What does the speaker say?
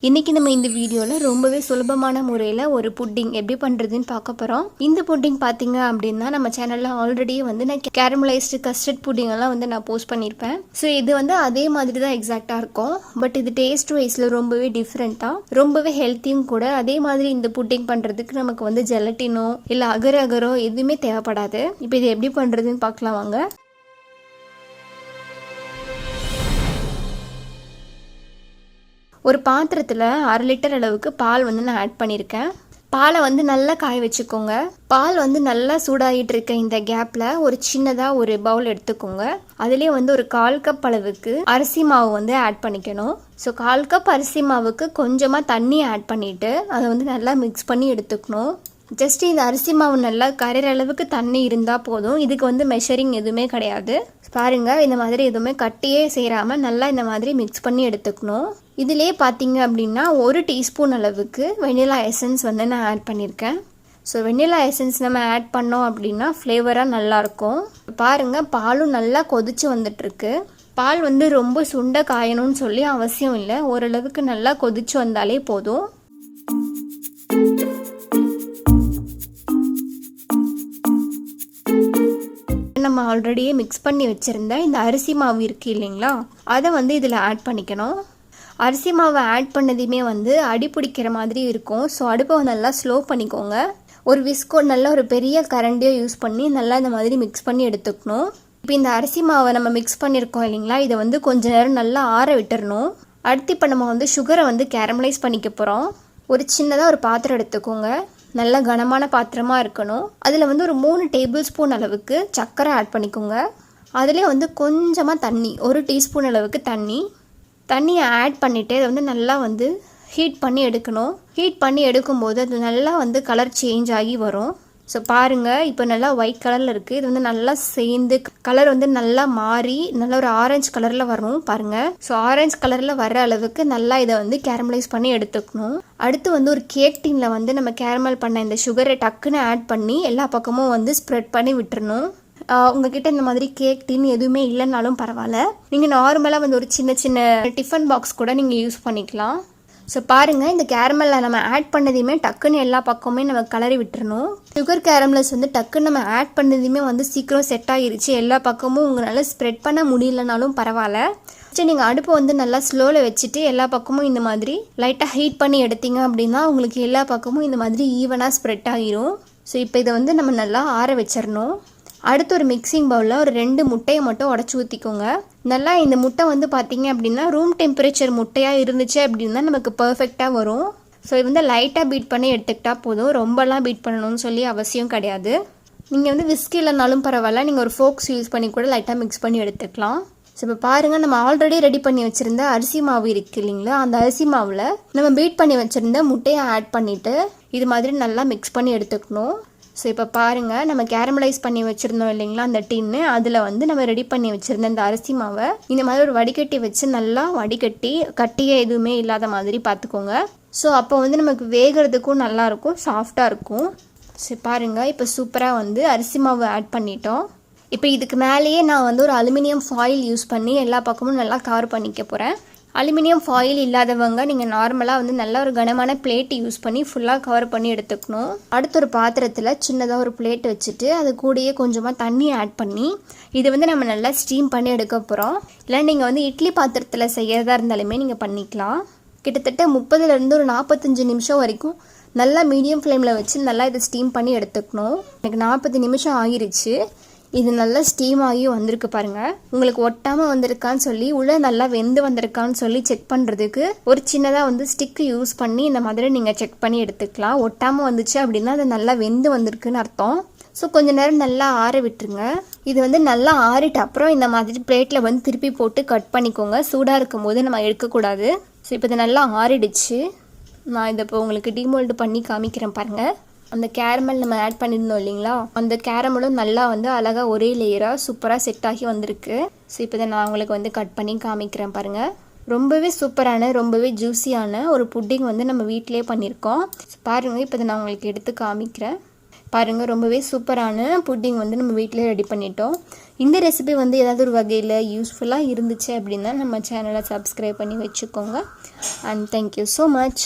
இன்னைக்கு நம்ம இந்த வீடியோல ரொம்பவே சுலபமான முறையில் ஒரு புட்டிங் எப்படி பண்ணுறதுன்னு பார்க்க போகிறோம். இந்த புட்டிங் பார்த்தீங்க அப்படின்னா நம்ம சேனலில் ஆல்ரெடி நான் கேரமலைஸ்டு கஸ்டர்ட் புட்டிங் எல்லாம் நான் போஸ்ட் பண்ணியிருப்பேன். ஸோ இது அதே மாதிரி தான் எக்ஸாக்டாக இருக்கும். பட் இது டேஸ்ட் வைஸில் ரொம்பவே டிஃப்ரெண்ட்டாக ரொம்பவே ஹெல்த்தியும் கூட. அதே மாதிரி இந்த புட்டிங் பண்ணுறதுக்கு நமக்கு ஜெலட்டினோ இல்லை அகர் அகரோ எதுவுமே தேவைப்படாது. இப்போ இது எப்படி பண்ணுறதுன்னு பார்க்கலாம் வாங்க. ஒரு பாத்திரத்தில் 1/2 லிட்டர் அளவுக்கு பால் நான் ஆட் பண்ணியிருக்கேன். பாலை நல்லா காய வச்சுக்கோங்க. பால் நல்லா சூடாகிட்டு இருக்க இந்த கேப்பில் ஒரு சின்னதாக ஒரு பவுல் எடுத்துக்கோங்க. அதுலேயே ஒரு 1/4 கப் அளவுக்கு அரிசி மாவு ஆட் பண்ணிக்கணும். ஸோ 1/4 கப் அரிசி மாவுக்கு கொஞ்சமாக தண்ணி ஆட் பண்ணிவிட்டு அதை நல்லா மிக்ஸ் பண்ணி எடுத்துக்கணும். ஜஸ்ட் இந்த அரிசி மாவு நல்லா கரையிற அளவுக்கு தண்ணி இருந்தால் போதும். இதுக்கு மெஷரிங் எதுவுமே கிடையாது. பாருங்கள், இந்த மாதிரி எதுவுமே கட்டியே சேராமல் நல்லா இந்த மாதிரி மிக்ஸ் பண்ணி எடுத்துக்கணும். இதிலே பார்த்தீங்க அப்படின்னா 1 டீஸ்பூன் அளவுக்கு வெனிலா எசன்ஸ் நான் ஆட் பண்ணியிருக்கேன். ஸோ வெனிலா எசன்ஸ் நம்ம ஆட் பண்ணோம் அப்படின்னா ஃப்ளேவராக நல்லாயிருக்கும். பாருங்கள், பாலும் நல்லா கொதிச்சு வந்துட்டுருக்கு. பால் ரொம்ப சுண்ட காயணும்னு சொல்லி அவசியம் இல்லை. ஓரளவுக்கு நல்லா கொதிச்சு வந்தாலே போதும். நம்ம ஆல்ரெடியே மிக்ஸ் பண்ணி வச்சுருந்த இந்த அரிசி மாவு இருக்குது இல்லைங்களா, அதை இதில் ஆட் பண்ணிக்கணும். அரிசி மாவை ஆட் பண்ணதையுமே அடி பிடிக்கிற மாதிரி இருக்கும். ஸோ அடுப்பை நல்லா ஸ்லோ பண்ணிக்கோங்க. ஒரு விஸ்கோ நல்ல ஒரு பெரிய கரண்டியோ யூஸ் பண்ணி நல்லா இந்த மாதிரி மிக்ஸ் பண்ணி எடுத்துக்கணும். இப்போ இந்த அரிசி மாவை நம்ம மிக்ஸ் பண்ணியிருக்கோம் இல்லைங்களா, இதை கொஞ்ச நேரம் நல்லா ஆற விட்டுறணும். அடுத்து இப்போ நம்ம சுகரை கேரமலைஸ் பண்ணிக்க போகிறோம். ஒரு சின்னதாக ஒரு பாத்திரம் எடுத்துக்கோங்க. நல்ல கனமான பாத்திரமாக இருக்கணும். அதில் ஒரு 3 டேபிள் ஸ்பூன் அளவுக்கு சர்க்கரை ஆட் பண்ணிக்கோங்க. அதிலே கொஞ்சமாக தண்ணி, 1 டீஸ்பூன் அளவுக்கு தண்ணியை ஆட் பண்ணிவிட்டு அதை நல்லா ஹீட் பண்ணி எடுக்கணும். ஹீட் பண்ணி எடுக்கும்போது அது நல்லா கலர் சேஞ்ச் ஆகி வரும். ஸோ பாருங்கள், இப்போ நல்லா ஒயிட் கலரில் இருக்குது. இது நல்லா சேர்ந்து கலர் நல்லா மாறி நல்லா ஒரு ஆரஞ்சு கலரில் வரும் பாருங்கள். ஸோ ஆரஞ்சு கலரில் வர அளவுக்கு நல்லா இதை கேரமலைஸ் பண்ணி எடுத்துக்கணும். அடுத்து ஒரு கேக் டீனில் நம்ம கேரமல் பண்ண இந்த சுகரை டக்குன்னு ஆட் பண்ணி எல்லா பக்கமும் ஸ்ப்ரெட் பண்ணி விட்டுறணும். உங்ககிட்ட இந்த மாதிரி கேக் டீன் எதுவுமே இல்லைனாலும் பரவாயில்ல. நீங்கள் நார்மலாக ஒரு சின்ன சின்ன டிஃபன் பாக்ஸ் கூட நீங்கள் யூஸ் பண்ணிக்கலாம். ஸோ பாருங்கள், இந்த கேரமலில் நம்ம ஆட் பண்ணதையுமே டக்குன்னு எல்லா பக்கமுமே நம்ம கலரி விட்டுறணும். சுகர் கேரமல்ஸ் டக்குன்னு நம்ம ஆட் பண்ணதையுமே சீக்கிரம் செட் ஆகிருச்சு. எல்லா பக்கமும் உங்களால் ஸ்ப்ரெட் பண்ண முடியலனாலும் பரவாயில்ல. சரி, நீங்கள் அடுப்பை நல்லா ஸ்லோவில் வச்சுட்டு எல்லா பக்கமும் இந்த மாதிரி லைட்டாக ஹீட் பண்ணி எடுத்தீங்க அப்படின்னா உங்களுக்கு எல்லா பக்கமும் இந்த மாதிரி ஈவனாக ஸ்ப்ரெட் ஆகிரும். ஸோ இப்போ இதை நம்ம நல்லா ஆற வச்சிடணும். அடுத்து ஒரு மிக்சிங் பவுலில் ஒரு 2 முட்டையை மட்டும் உடச்சி ஊற்றிக்கோங்க. நல்லா இந்த முட்டை பார்த்தீங்க அப்படின்னா ரூம் டெம்பரேச்சர் முட்டையாக இருந்துச்சு அப்படின்னா நமக்கு பர்ஃபெக்டாக வரும். ஸோ இது லைட்டாக பீட் பண்ணி எடுத்துக்கிட்டால் போதும். ரொம்பலாம் பீட் பண்ணணும்னு சொல்லி அவசியம் கிடையாது. நீங்கள் விஸ்கி இல்லைனாலும் பரவாயில்ல, நீங்கள் ஒரு ஃபோக்ஸ் யூஸ் பண்ணி கூட லைட்டாக மிக்ஸ் பண்ணி எடுத்துக்கலாம். ஸோ இப்போ பாருங்கள், நம்ம ஆல்ரெடி ரெடி பண்ணி வச்சுருந்த அரிசி மாவு இருக்குது இல்லைங்களா, அந்த அரிசி மாவில் நம்ம பீட் பண்ணி வச்சுருந்த முட்டையை ஆட் பண்ணிவிட்டு இது மாதிரி நல்லா மிக்ஸ் பண்ணி எடுத்துக்கணும். ஸோ இப்போ பாருங்கள், நம்ம கேரமலைஸ் பண்ணி வச்சுருந்தோம் இல்லைங்களா அந்த டின்னு, அதில் நம்ம ரெடி பண்ணி வச்சுருந்த இந்த அரிசி மாவை இந்த மாதிரி ஒரு வடிகட்டி வச்சு நல்லா வடிகட்டி கட்டியே எதுவுமே இல்லாத மாதிரி பார்த்துக்கோங்க. ஸோ அப்போ நமக்கு வேகிறதுக்கும் நல்லாயிருக்கும், சாஃப்டாக இருக்கும். ஸோ பாருங்கள், இப்போ சூப்பராக அரிசி மாவு ஆட் பண்ணிட்டோம். இப்போ இதுக்கு மேலேயே நான் ஒரு அலுமினியம் ஃபாயில் யூஸ் பண்ணி எல்லா பக்கமும் நல்லா கவர் பண்ணிக்க போகிறேன். அலுமினியம் ஃபாயில் இல்லாதவங்க நீங்கள் நார்மலாக நல்ல ஒரு கனமான பிளேட் யூஸ் பண்ணி ஃபுல்லாக கவர் பண்ணி எடுத்துக்கணும். அடுத்த ஒரு பாத்திரத்தில் சின்னதாக ஒரு பிளேட் வச்சுட்டு அது கூடயே கொஞ்சமாக தண்ணி ஆட் பண்ணி இதை நம்ம நல்லா ஸ்டீம் பண்ணி எடுக்க போகிறோம். இல்லை நீங்கள் இட்லி பாத்திரத்தில் செய்கிறதா இருந்தாலுமே நீங்கள் பண்ணிக்கலாம். கிட்டத்தட்ட 30லேருந்து ஒரு 45 நிமிஷம் வரைக்கும் நல்லா மீடியம் ஃப்ளேமில் வச்சு நல்லா இதை ஸ்டீம் பண்ணி எடுத்துக்கணும். எனக்கு 40 நிமிஷம் ஆகிருச்சு. இது நல்லா ஸ்டீம் ஆகி வந்திருக்கு பாருங்கள். உங்களுக்கு ஒட்டாமல் வந்திருக்கான்னு சொல்லி உள்ளே நல்லா வெந்து வந்திருக்கான்னு சொல்லி செக் பண்ணுறதுக்கு ஒரு சின்னதாக ஸ்டிக்கு யூஸ் பண்ணி இந்த மாதிரி நீங்கள் செக் பண்ணி எடுத்துக்கலாம். ஒட்டாமல் வந்துச்சு அப்படின்னா அது நல்லா வெந்து வந்திருக்குன்னு அர்த்தம். ஸோ கொஞ்சம் நேரம் நல்லா ஆற விட்டுருங்க. இது நல்லா ஆறிட்டு அப்புறம் இந்த மாதிரி பிளேட்டில் திருப்பி போட்டு கட் பண்ணிக்கோங்க. சூடாக இருக்கும் போது நம்ம எடுக்கக்கூடாது. ஸோ இப்போ இது நல்லா ஆறிடுச்சு. நான் இதை இப்போ உங்களுக்கு டிமோல்டு பண்ணி காமிக்கிறேன் பாருங்கள். அந்த கேரமல் நம்ம ஆட் பண்ணியிருந்தோம் இல்லைங்களா, அந்த கேரமலும் நல்லா அழகாக ஒரே லேயராக சூப்பராக செட் ஆகி வந்திருக்கு. ஸோ இப்போ இதை நான் உங்களுக்கு கட் பண்ணி காமிக்கிறேன் பாருங்கள். ரொம்பவே சூப்பரான ரொம்பவே ஜூஸியான ஒரு புட்டிங் நம்ம வீட்டிலே பண்ணியிருக்கோம். பாருங்கள், இப்போ இதை நான் உங்களுக்கு எடுத்து காமிக்கிறேன். பாருங்கள், ரொம்பவே சூப்பரான புட்டிங் வந்து நம்ம வீட்டிலே ரெடி பண்ணிட்டோம். இந்த ரெசிபி வந்து ஏதாவது ஒரு வகையில் யூஸ்ஃபுல்லாக இருந்துச்சு அப்படின்னா நம்ம சேனலை சப்ஸ்கிரைப் பண்ணி வச்சுக்கோங்க. And thank you so much.